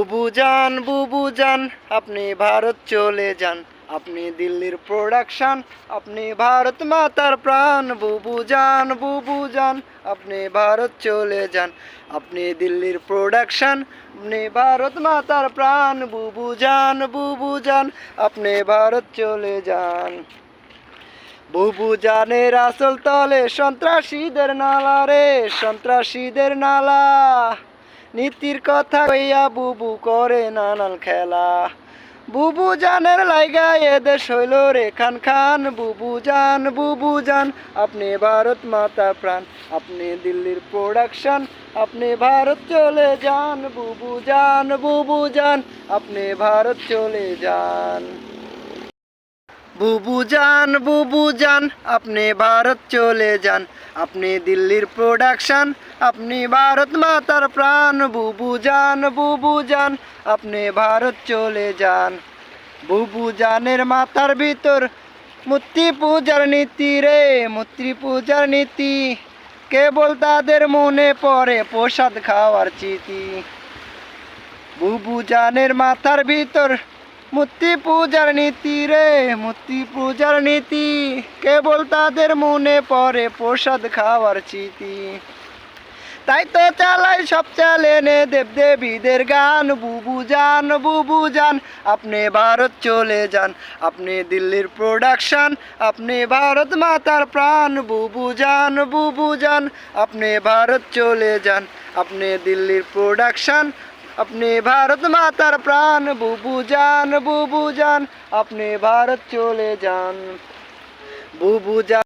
বুবু জান আপনি ভারত চলে যান, আপনি দিল্লির প্রোডাকশন, আপনি ভারত মাতার প্রাণ। বুবু জান আপনি ভারত চলে যান, আপনি দিল্লির প্রোডাকশন, আপনি ভারত মাতার প্রাণ। বুবু জান আপনি ভারত চলে যান। বুবু জানের আসল তলে সন্ত্রাসীদের নালা রে, সন্ত্রাসীদের নালা। নীতির কথা কইয়া বুবু করে নানান খেলা। বুবু জানের লাইগা এদেশ হইল রে খান খান। বুবু জান আপনি ভারত মাতা প্রাণ, আপনি দিল্লির প্রোডাকশন, আপনি ভারত চলে যান। বুবু জান আপনি ভারত চলে যান। বুবু জান আপনি ভারত চলে যান, আপনি দিল্লির প্রোডাকশন, আপনি ভারত মাতার প্রাণ। বুবু জান আপনি ভারত চলে যান। বুবু জানের মাথার ভিতর মূর্তি পূজার নীতি রে, মূর্তি পূজার নীতি। কেবল তাদের মনে পড়ে প্রসাদ খাওয়ার চিতি। বুবু জানের মাথার ভিতর মূর্তি পূজার নীতি রে, মূর্তি পূজার নীতি। কেবল তাদের মনে পড়ে প্রসাদ খাওয়ার চিতি। তাই তো চালাই সব চ্যালেনে দেব দেবীদের গান। বুবু জান আপনি ভারত চলে যান, আপনি দিল্লির প্রোডাকশন, আপনি ভারত মাতার প্রাণ। বুবু জান আপনি ভারত চলে যান, আপনি দিল্লির প্রোডাকশন, আপনি ভারত মাতার প্রাণ। বুবু জান আপনি ভারত চলে যান। বুবু জান।